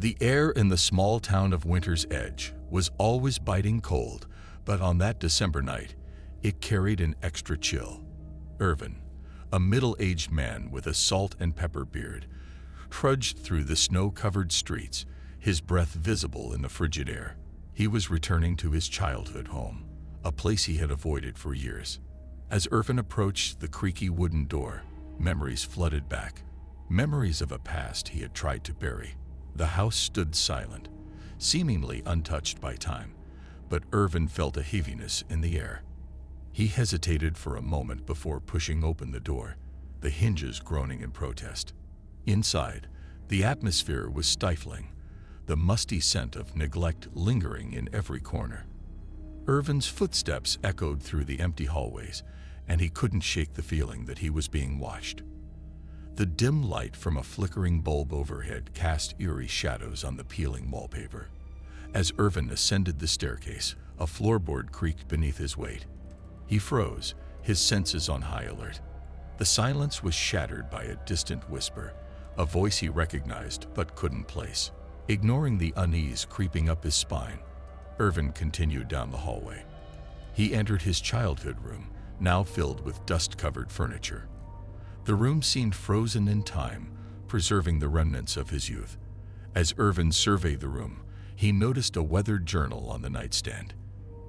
The air in the small town of Winter's Edge was always biting cold, but on that December night, it carried an extra chill. Irvin, a middle-aged man with a salt and pepper beard, trudged through the snow-covered streets, his breath visible in the frigid air. He was returning to his childhood home, a place he had avoided for years. As Irvin approached the creaky wooden door, memories flooded back. Memories of a past he had tried to bury. The house stood silent, seemingly untouched by time, but Irvin felt a heaviness in the air. He hesitated for a moment before pushing open the door, the hinges groaning in protest. Inside, the atmosphere was stifling, the musty scent of neglect lingering in every corner. Irvin's footsteps echoed through the empty hallways, and he couldn't shake the feeling that he was being watched. The dim light from a flickering bulb overhead cast eerie shadows on the peeling wallpaper. As Irvin ascended the staircase, a floorboard creaked beneath his weight. He froze, his senses on high alert. The silence was shattered by a distant whisper, a voice he recognized but couldn't place. Ignoring the unease creeping up his spine, Irvin continued down the hallway. He entered his childhood room, now filled with dust-covered furniture. The room seemed frozen in time, preserving the remnants of his youth. As Irvin surveyed the room, he noticed a weathered journal on the nightstand,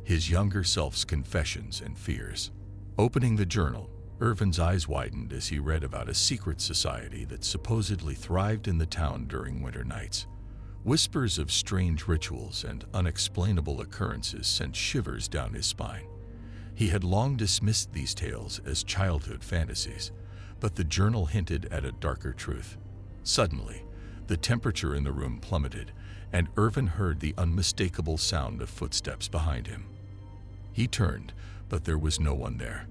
his younger self's confessions and fears. Opening the journal, Irvin's eyes widened as he read about a secret society that supposedly thrived in the town during winter nights. Whispers of strange rituals and unexplainable occurrences sent shivers down his spine. He had long dismissed these tales as childhood fantasies, but the journal hinted at a darker truth. Suddenly, the temperature in the room plummeted, and Irvin heard the unmistakable sound of footsteps behind him. He turned, but there was no one there.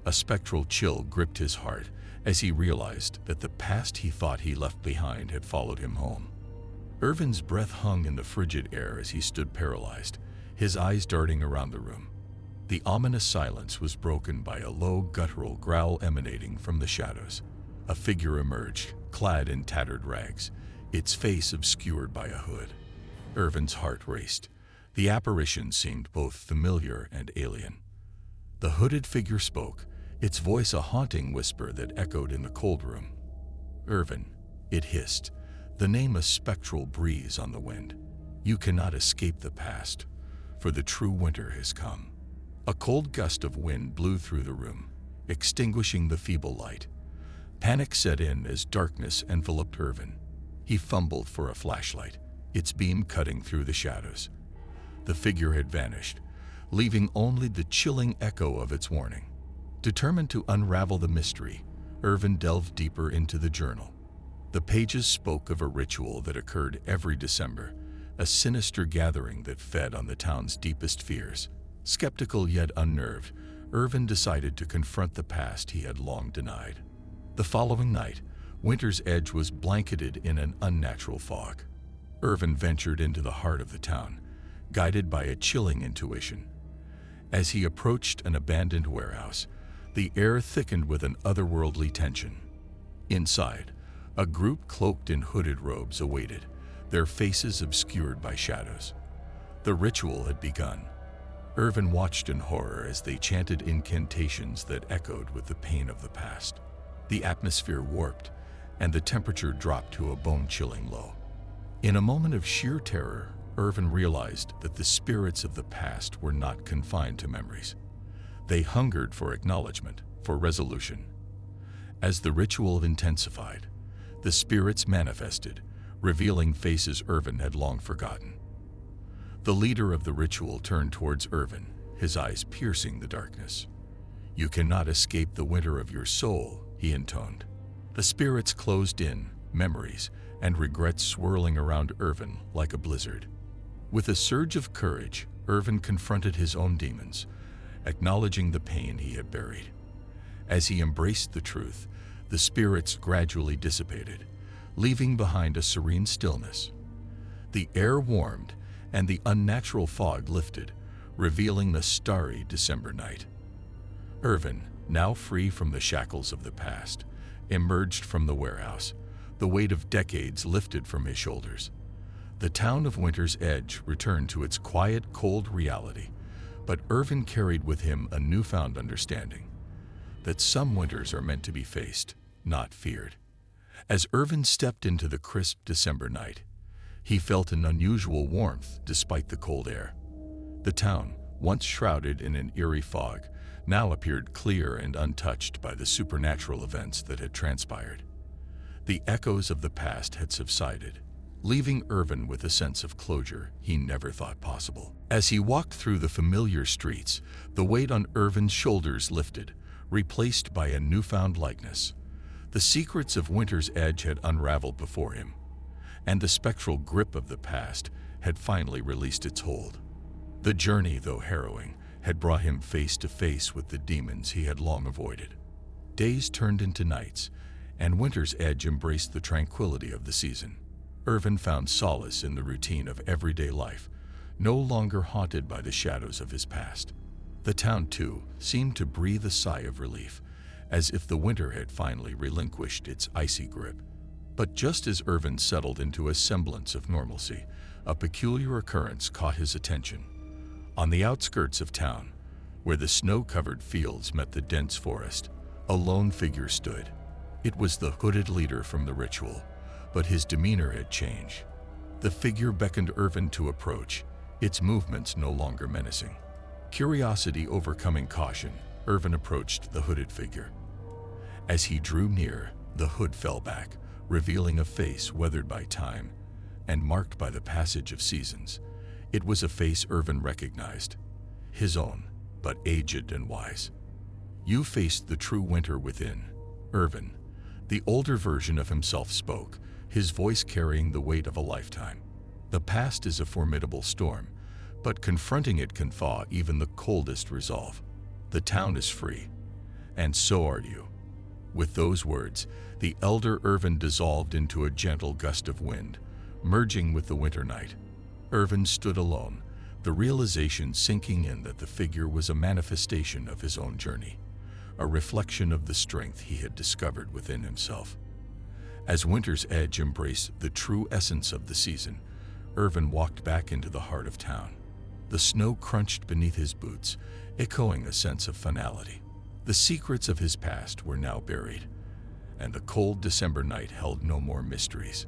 A spectral chill gripped his heart as he realized that the past he thought he left behind had followed him home. Irvin's breath hung in the frigid air as he stood paralyzed, his eyes darting around the room. The ominous silence was broken by a low, guttural growl emanating from the shadows. A figure emerged, clad in tattered rags, its face obscured by a hood. Irvin's heart raced. The apparition seemed both familiar and alien. The hooded figure spoke, its voice a haunting whisper that echoed in the cold room. "Irvin," it hissed, the name a spectral breeze on the wind. "You cannot escape the past, for the true winter has come." A cold gust of wind blew through the room, extinguishing the feeble light. Panic set in as darkness enveloped Irvin. He fumbled for a flashlight, its beam cutting through the shadows. The figure had vanished, leaving only the chilling echo of its warning. Determined to unravel the mystery, Irvin delved deeper into the journal. The pages spoke of a ritual that occurred every December, a sinister gathering that fed on the town's deepest fears. Skeptical yet unnerved, Irvin decided to confront the past he had long denied. The following night, Winter's Edge was blanketed in an unnatural fog. Irvin ventured into the heart of the town, guided by a chilling intuition. As he approached an abandoned warehouse, the air thickened with an otherworldly tension. Inside, a group cloaked in hooded robes awaited, their faces obscured by shadows. The ritual had begun. Irvin watched in horror as they chanted incantations that echoed with the pain of the past. The atmosphere warped, and the temperature dropped to a bone-chilling low. In a moment of sheer terror, Irvin realized that the spirits of the past were not confined to memories. They hungered for acknowledgement, for resolution. As the ritual intensified, the spirits manifested, revealing faces Irvin had long forgotten. The leader of the ritual turned towards Irvin, his eyes piercing the darkness. "You cannot escape the winter of your soul," he intoned. The spirits closed in, memories and regrets swirling around Irvin like a blizzard. With a surge of courage, Irvin confronted his own demons, acknowledging the pain he had buried. As he embraced the truth, the spirits gradually dissipated, leaving behind a serene stillness. The air warmed, and the unnatural fog lifted, revealing the starry December night. Irvin, now free from the shackles of the past, emerged from the warehouse, the weight of decades lifted from his shoulders. The town of Winter's Edge returned to its quiet, cold reality, but Irvin carried with him a newfound understanding that some winters are meant to be faced, not feared. As Irvin stepped into the crisp December night, he felt an unusual warmth despite the cold air. The town, once shrouded in an eerie fog, now appeared clear and untouched by the supernatural events that had transpired. The echoes of the past had subsided, leaving Irvin with a sense of closure he never thought possible. As he walked through the familiar streets, the weight on Irvin's shoulders lifted, replaced by a newfound lightness. The secrets of Winter's Edge had unraveled before him, and the spectral grip of the past had finally released its hold. The journey, though harrowing, had brought him face to face with the demons he had long avoided. Days turned into nights, and Winter's Edge embraced the tranquility of the season. Irvin found solace in the routine of everyday life, no longer haunted by the shadows of his past. The town, too, seemed to breathe a sigh of relief, as if the winter had finally relinquished its icy grip. But just as Irvin settled into a semblance of normalcy, a peculiar occurrence caught his attention. On the outskirts of town, where the snow-covered fields met the dense forest, a lone figure stood. It was the hooded leader from the ritual, but his demeanor had changed. The figure beckoned Irvin to approach, its movements no longer menacing. Curiosity overcoming caution, Irvin approached the hooded figure. As he drew near, the hood fell back, revealing a face weathered by time and marked by the passage of seasons. It was a face Irvin recognized, his own, but aged and wise. "You faced the true winter within, Irvin." The older version of himself spoke, his voice carrying the weight of a lifetime. "The past is a formidable storm, but confronting it can thaw even the coldest resolve. The town is free, and so are you." With those words, the elder Irvin dissolved into a gentle gust of wind, merging with the winter night. Irvin stood alone, the realization sinking in that the figure was a manifestation of his own journey, a reflection of the strength he had discovered within himself. As Winter's Edge embraced the true essence of the season, Irvin walked back into the heart of town. The snow crunched beneath his boots, echoing a sense of finality. The secrets of his past were now buried, and the cold December night held no more mysteries.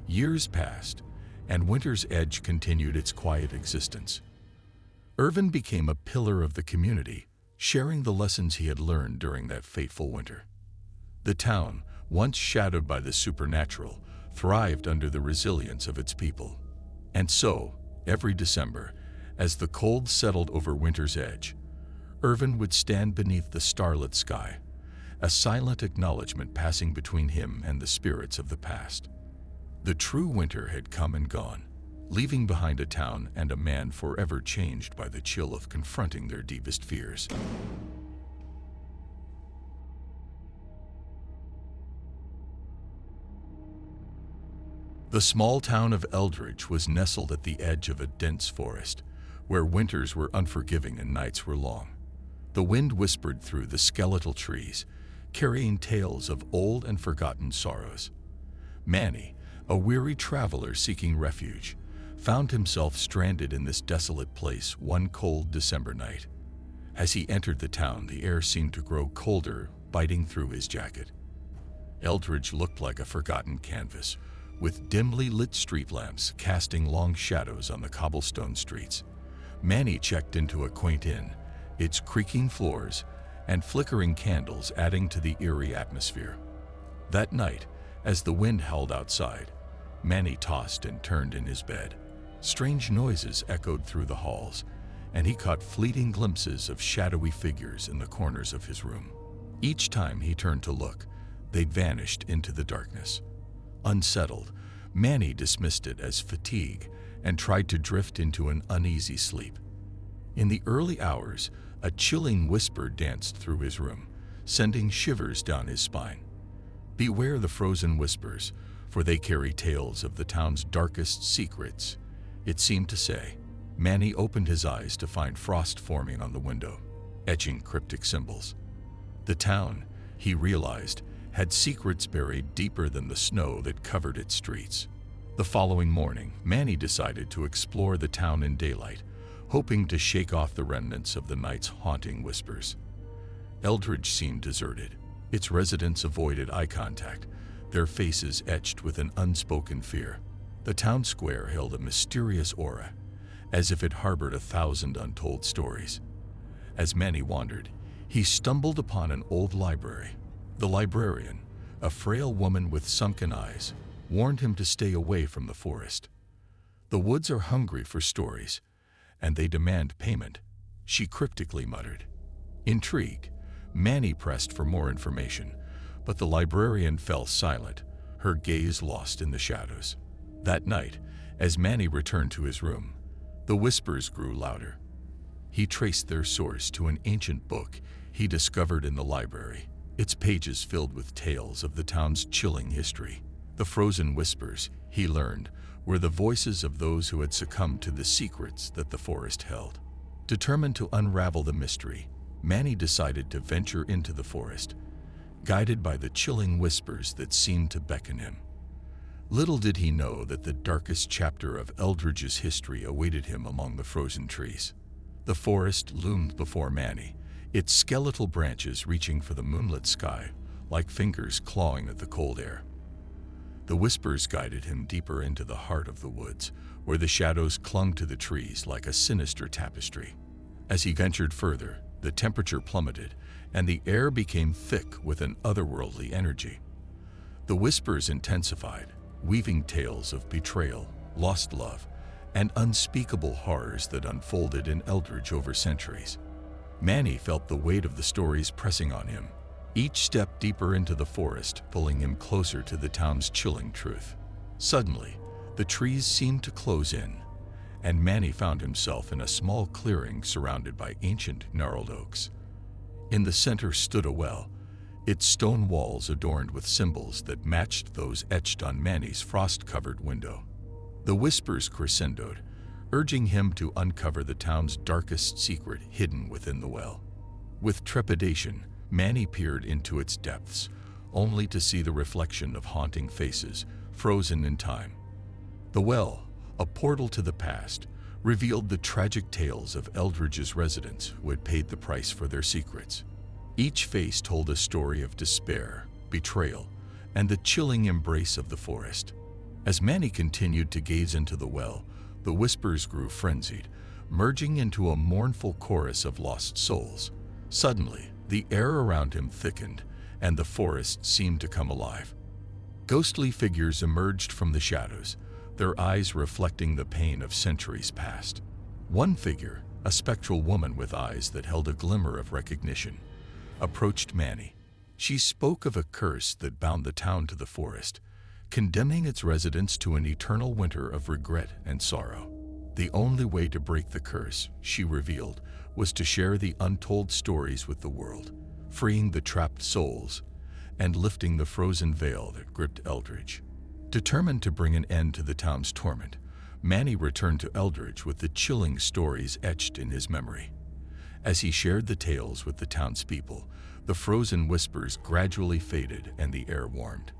Years passed, and Winter's Edge continued its quiet existence. Irvin became a pillar of the community, sharing the lessons he had learned during that fateful winter. The town, once shadowed by the supernatural, thrived under the resilience of its people. And so, every December, as the cold settled over Winter's Edge, Irvin would stand beneath the starlit sky, a silent acknowledgement passing between him and the spirits of the past. The true winter had come and gone, leaving behind a town and a man forever changed by the chill of confronting their deepest fears. The small town of Eldridge was nestled at the edge of a dense forest, where winters were unforgiving and nights were long. The wind whispered through the skeletal trees, carrying tales of old and forgotten sorrows. Manny, a weary traveler seeking refuge, found himself stranded in this desolate place one cold December night. As he entered the town, the air seemed to grow colder, biting through his jacket. Eldridge looked like a forgotten canvas, with dimly lit street lamps casting long shadows on the cobblestone streets. Manny checked into a quaint inn, its creaking floors and flickering candles adding to the eerie atmosphere. That night, as the wind howled outside, Manny tossed and turned in his bed. Strange noises echoed through the halls, and he caught fleeting glimpses of shadowy figures in the corners of his room. Each time he turned to look, they vanished into the darkness. Unsettled, Manny dismissed it as fatigue and tried to drift into an uneasy sleep. In the early hours, a chilling whisper danced through his room, sending shivers down his spine. "Beware the frozen whispers, for they carry tales of the town's darkest secrets," it seemed to say. Manny opened his eyes to find frost forming on the window, etching cryptic symbols. The town, he realized, had secrets buried deeper than the snow that covered its streets. The following morning, Manny decided to explore the town in daylight, hoping to shake off the remnants of the night's haunting whispers. Eldridge seemed deserted. Its residents avoided eye contact, their faces etched with an unspoken fear. The town square held a mysterious aura, as if it harbored 1,000 untold stories. As Manny wandered, he stumbled upon an old library. The librarian, a frail woman with sunken eyes, warned him to stay away from the forest. "The woods are hungry for stories, and they demand payment," she cryptically muttered. Intrigued, Manny pressed for more information, but the librarian fell silent, her gaze lost in the shadows. That night, as Manny returned to his room, the whispers grew louder. He traced their source to an ancient book he discovered in the library, its pages filled with tales of the town's chilling history. The frozen whispers, he learned, were the voices of those who had succumbed to the secrets that the forest held. Determined to unravel the mystery, Manny decided to venture into the forest, guided by the chilling whispers that seemed to beckon him. Little did he know that the darkest chapter of Eldridge's history awaited him among the frozen trees. The forest loomed before Manny, its skeletal branches reaching for the moonlit sky, like fingers clawing at the cold air. The whispers guided him deeper into the heart of the woods, where the shadows clung to the trees like a sinister tapestry. As he ventured further, the temperature plummeted, and the air became thick with an otherworldly energy. The whispers intensified, weaving tales of betrayal, lost love, and unspeakable horrors that unfolded in Eldridge over centuries. Manny felt the weight of the stories pressing on him, each step deeper into the forest pulling him closer to the town's chilling truth. Suddenly, the trees seemed to close in, and Manny found himself in a small clearing surrounded by ancient gnarled oaks. In the center stood a well, its stone walls adorned with symbols that matched those etched on Manny's frost-covered window. The whispers crescendoed, urging him to uncover the town's darkest secret hidden within the well. With trepidation, Manny peered into its depths, only to see the reflection of haunting faces, frozen in time. The well, a portal to the past, revealed the tragic tales of Eldridge's residents who had paid the price for their secrets. Each face told a story of despair, betrayal, and the chilling embrace of the forest. As Manny continued to gaze into the well, the whispers grew frenzied, merging into a mournful chorus of lost souls. Suddenly, the air around him thickened, and the forest seemed to come alive. Ghostly figures emerged from the shadows, their eyes reflecting the pain of centuries past. One figure, a spectral woman with eyes that held a glimmer of recognition, approached Manny. She spoke of a curse that bound the town to the forest, condemning its residents to an eternal winter of regret and sorrow. The only way to break the curse, she revealed, was to share the untold stories with the world, freeing the trapped souls and lifting the frozen veil that gripped Eldridge. Determined to bring an end to the town's torment, Manny returned to Eldridge with the chilling stories etched in his memory. As he shared the tales with the townspeople, the frozen whispers gradually faded and the air warmed.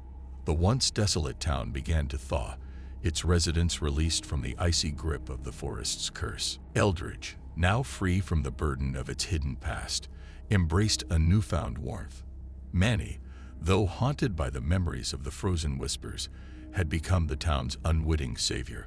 The once desolate town began to thaw, its residents released from the icy grip of the forest's curse. Eldridge, now free from the burden of its hidden past, embraced a newfound warmth. Manny, though haunted by the memories of the frozen whispers, had become the town's unwitting savior.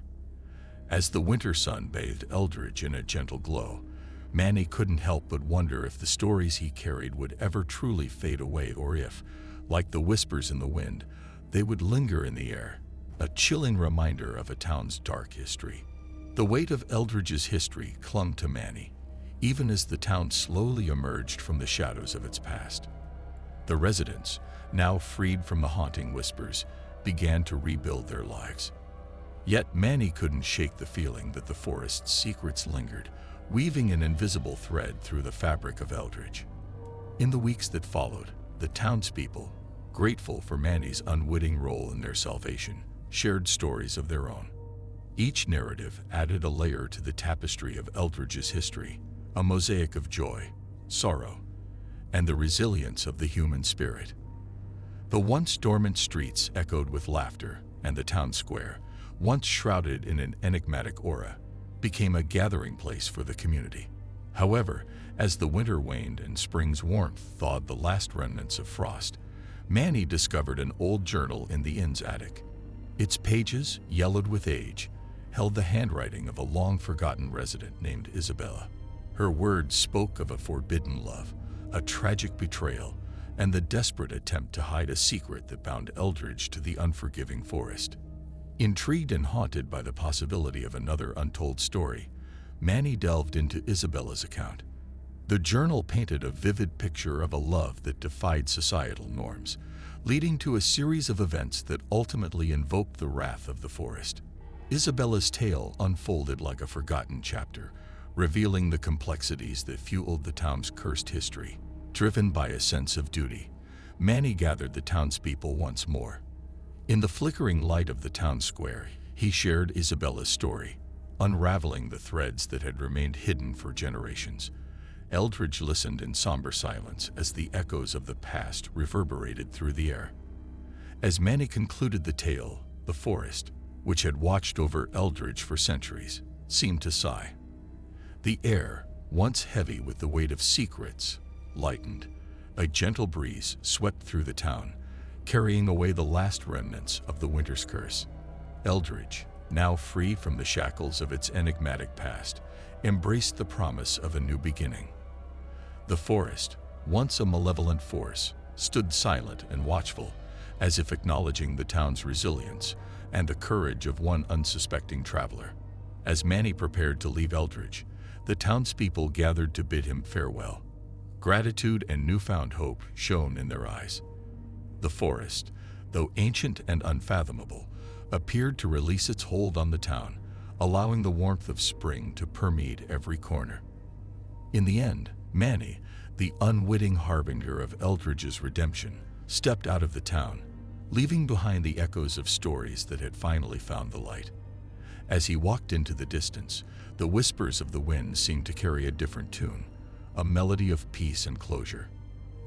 As the winter sun bathed Eldridge in a gentle glow, Manny couldn't help but wonder if the stories he carried would ever truly fade away, or if, like the whispers in the wind, they would linger in the air, a chilling reminder of a town's dark history. The weight of Eldridge's history clung to Manny, even as the town slowly emerged from the shadows of its past. The residents, now freed from the haunting whispers, began to rebuild their lives. Yet Manny couldn't shake the feeling that the forest's secrets lingered, weaving an invisible thread through the fabric of Eldridge. In the weeks that followed, the townspeople, grateful for Manny's unwitting role in their salvation, shared stories of their own. Each narrative added a layer to the tapestry of Eldridge's history, a mosaic of joy, sorrow, and the resilience of the human spirit. The once dormant streets echoed with laughter, and the town square, once shrouded in an enigmatic aura, became a gathering place for the community. However, as the winter waned and spring's warmth thawed the last remnants of frost, Manny discovered an old journal in the inn's attic. Its pages, yellowed with age, held the handwriting of a long-forgotten resident named Isabella. Her words spoke of a forbidden love, a tragic betrayal, and the desperate attempt to hide a secret that bound Eldridge to the unforgiving forest. Intrigued and haunted by the possibility of another untold story, Manny delved into Isabella's account. The journal painted a vivid picture of a love that defied societal norms, leading to a series of events that ultimately invoked the wrath of the forest. Isabella's tale unfolded like a forgotten chapter, revealing the complexities that fueled the town's cursed history. Driven by a sense of duty, Manny gathered the townspeople once more. In the flickering light of the town square, he shared Isabella's story, unraveling the threads that had remained hidden for generations. Eldridge listened in somber silence as the echoes of the past reverberated through the air. As Manny concluded the tale, the forest, which had watched over Eldridge for centuries, seemed to sigh. The air, once heavy with the weight of secrets, lightened. A gentle breeze swept through the town, carrying away the last remnants of the winter's curse. Eldridge, now free from the shackles of its enigmatic past, embraced the promise of a new beginning. The forest, once a malevolent force, stood silent and watchful, as if acknowledging the town's resilience and the courage of one unsuspecting traveler. As Manny prepared to leave Eldridge, the townspeople gathered to bid him farewell. Gratitude and newfound hope shone in their eyes. The forest, though ancient and unfathomable, appeared to release its hold on the town, allowing the warmth of spring to permeate every corner. In the end, Manny, the unwitting harbinger of Eldridge's redemption, stepped out of the town, leaving behind the echoes of stories that had finally found the light. As he walked into the distance, the whispers of the wind seemed to carry a different tune, a melody of peace and closure.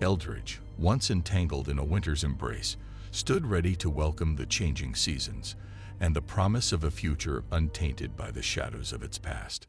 Eldridge, once entangled in a winter's embrace, stood ready to welcome the changing seasons and the promise of a future untainted by the shadows of its past.